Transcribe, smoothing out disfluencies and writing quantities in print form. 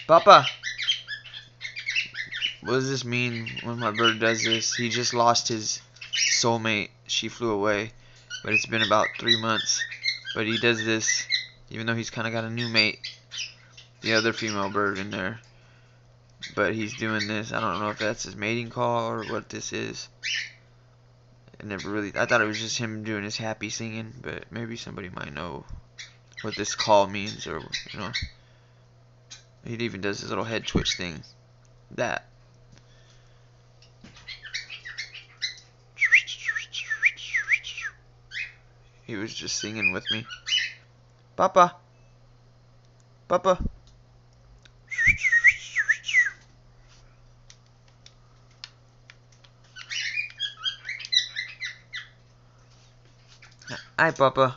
Papa! What does this mean when my bird does this? He just lost his soulmate. She flew away. But it's been about 3 months. But he does this even though he's kind of got a new mate. The other female bird in there. But he's doing this. I don't know if that's his mating call or what this is. I thought it was just him doing his happy singing, but maybe somebody might know what this call means, or you know. He even does his little head twitch thing. That. He was just singing with me. Papa. Papa. Hi, Papa.